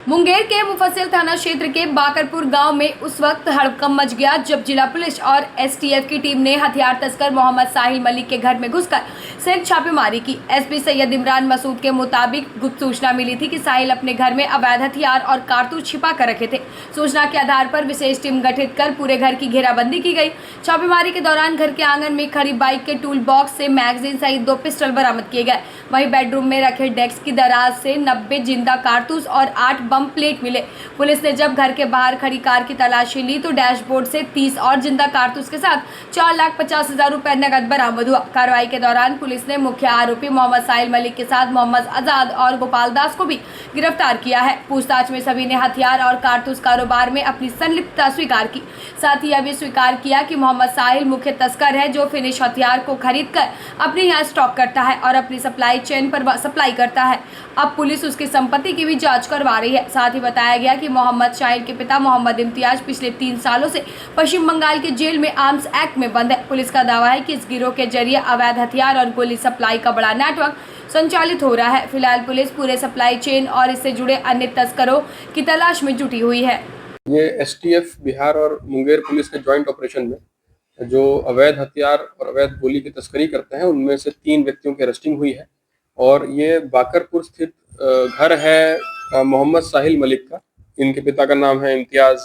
मुंगेर के मुफस्सिल थाना क्षेत्र के बाकरपुर गांव में उस वक्त हड़कंप मच गया जब जिला पुलिस और एसटीएफ की टीम ने हथियार तस्कर मोहम्मद साहिल मलिक के घर में घुसकर संयुक्त छापेमारी की। एसपी सैयद इमरान मसूद के मुताबिक गुप्त सूचना मिली थी कि साहिल अपने घर में अवैध हथियार और कारतूस छिपा कर रखे थे। सूचना के आधार पर विशेष टीम गठित कर पूरे घर की घेराबंदी की गई। छापेमारी के दौरान घर के आंगन में खड़ी बाइक के टूल बॉक्स से मैगजीन सहित 2 पिस्टल बरामद किए गए। वहीं बेडरूम में रखे डेस्क की दराज से 90 जिंदा कारतूस और 8 बम प्लेट मिले। पुलिस ने जब घर के बाहर खड़ी कार की तलाशी ली तो डैशबोर्ड से 30 और जिंदा कारतूस के साथ 4,50,000 रुपए नकद बरामद हुआ। कार्रवाई के दौरान पुलिस ने मुख्य आरोपी मोहम्मद साहिल मलिक के साथ मोहम्मद आजाद और गोपाल दास को भी गिरफ्तार किया है। पूछताछ में सभी ने हथियार और कारतूस कारोबार में अपनी संलिप्तता स्वीकार की। साथ ही यह भी स्वीकार किया कि मोहम्मद साहिल मुख्य तस्कर है जो फिनिश हथियार को खरीद कर अपने यहाँ स्टॉक करता है और अपनी सप्लाई चेन पर सप्लाई करता है। अब पुलिस उसकी संपत्ति की भी जांच करवा रही है। साथ ही बताया गया कि मोहम्मद साहिल के पिता मोहम्मद इम्तियाज पिछले 3 सालों से पश्चिम बंगाल के जेल में आर्म्स एक्ट में बंद है। पुलिस का दावा है कि इस गिरोह के जरिए अवैध हथियार और गोली सप्लाई का बड़ा नेटवर्क संचालित हो रहा है। फिलहाल पुलिस पूरे सप्लाई चेन और इससे जुड़े अन्य तस्करों की तलाश में जुटी हुई है। ये एसटीएफ बिहार और मुंगेर पुलिस के ज्वाइंट ऑपरेशन में जो अवैध हथियार और अवैध गोली की तस्करी करते हैं उनमें से 3 व्यक्तियों की अरेस्टिंग हुई है और ये बाकरपुर स्थित घर है मोहम्मद साहिल मलिक का। इनके पिता का नाम है इम्तियाज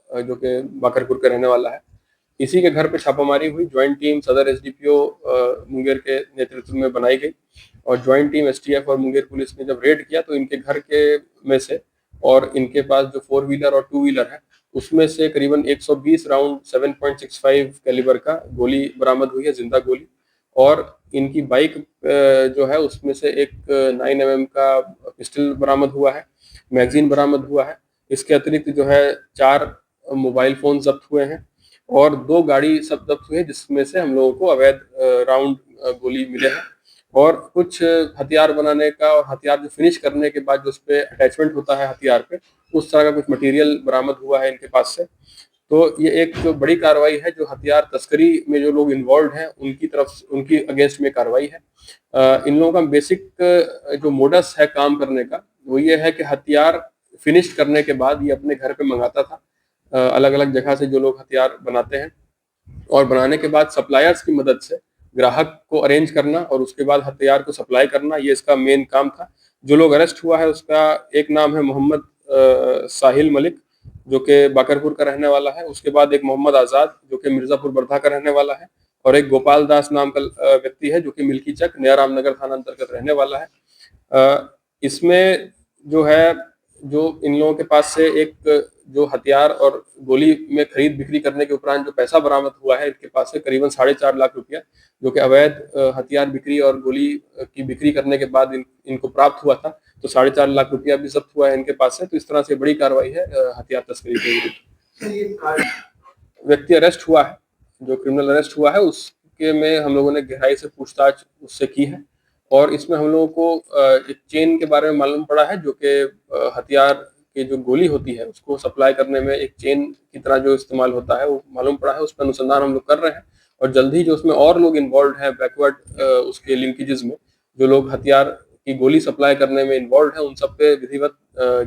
जो कि बाकरपुर का रहने वाला है। इसी के घर पे छापामारी हुई। ज्वाइंट टीम सदर एसडीपीओ मुंगेर के नेतृत्व में बनाई गई और ज्वाइंट टीम एसटीएफ और मुंगेर पुलिस ने जब रेड किया तो इनके घर के में से और इनके पास जो 4 व्हीलर और 2 व्हीलर है उसमें से करीबन 120 राउंड 7.65 कैलिबर का गोली बरामद हुई है, जिंदा गोली। और इनकी बाइक जो है उसमें से एक 9mm का पिस्टल बरामद हुआ है, मैगजीन बरामद हुआ है। इसके अतिरिक्त जो है 4 मोबाइल फोन जब्त हुए हैं और 2 गाड़ी सब जब्त हुई है जिसमें से हम लोगों को अवैध राउंड गोली मिले हैं और कुछ हथियार बनाने का और हथियार जो फिनिश करने के बाद जो उस पे अटैचमेंट होता है हथियार पे, उस तरह का कुछ मटेरियल बरामद हुआ है इनके पास से। तो ये एक जो बड़ी कार्रवाई है, जो हथियार तस्करी में जो लोग इन्वॉल्व हैं उनकी तरफ उनकी अगेंस्ट में कार्रवाई है। इन लोगों का बेसिक जो मोडस है काम करने का वो ये है कि हथियार फिनिश करने के बाद ये अपने घर पे मंगाता था अलग अलग जगह से जो लोग हथियार बनाते हैं और बनाने के बाद सप्लायर्स की मदद से ग्राहक को अरेंज करना और उसके बाद हथियार को सप्लाई करना, ये इसका मेन काम था। जो लोग अरेस्ट हुआ है उसका एक नाम है मोहम्मद साहिल मलिक जो कि बाकरपुर का रहने वाला है। उसके बाद एक मोहम्मद आजाद जो कि मिर्जापुर बर्धा का रहने वाला है और एक गोपाल दास नाम का व्यक्ति है जो कि मिल्की चक नया रामनगर थाना अंतर्गत रहने वाला है। इसमें जो है जो इन लोगों के पास से एक जो हथियार और गोली में खरीद बिक्री करने के उपरांत जो पैसा बरामद हुआ है इनके पास से करीबन 4.5 लाख रुपया जो कि अवैध हथियार बिक्री और गोली की बिक्री करने के बाद इनको प्राप्त हुआ था। तो 4.5 लाख रुपया भी जब्त हुआ है इनके पास से। तो इस तरह से बड़ी कार्रवाई है हथियार तस्करी के विरुद्ध। व्यक्ति अरेस्ट हुआ है, जो क्रिमिनल अरेस्ट हुआ है उसके में हम लोगों ने गहराई से पूछताछ उससे की है और इसमें हम लोगों को एक चेन के बारे में मालूम पड़ा है जो कि हथियार की जो गोली होती है उसको सप्लाई करने में एक चेन की तरह जो इस्तेमाल होता है वो मालूम पड़ा है। उस पर अनुसंधान हम लोग कर रहे हैं और जल्द ही जो उसमें और लोग इन्वॉल्व हैं बैकवर्ड उसके लिंकेजेस में, जो लोग हथियार की गोली सप्लाई करने में इन्वॉल्व हैं, उन सब पे विधिवत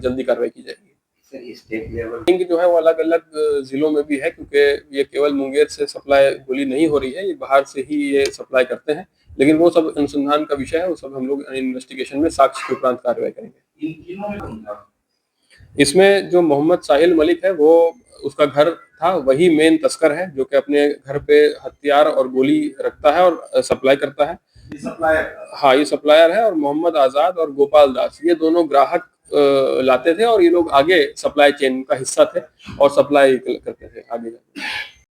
जल्दी कार्रवाई की जाएगी। स्टेट लेवल जो है वो अलग अलग जिलों में भी है क्योंकि ये केवल मुंगेर से सप्लाई गोली नहीं हो रही है, ये बाहर से ही ये सप्लाई करते हैं। लेकिन वो सब अनुसंधान का विषय है, वो सब हम लोग इन्वेस्टिगेशन में साक्ष्य के उपरांत कार्रवाई करेंगे। इसमें जो मोहम्मद साहिल मलिक है वो उसका घर था, वही मेन तस्कर है जो कि अपने घर पे हथियार और गोली रखता है और सप्लाई करता है। हाँ, ये सप्लायर है। और मोहम्मद आजाद और गोपाल दास ये दोनों ग्राहक लाते थे और ये लोग आगे सप्लाई चेन का हिस्सा थे और सप्लाई करते थे आगे।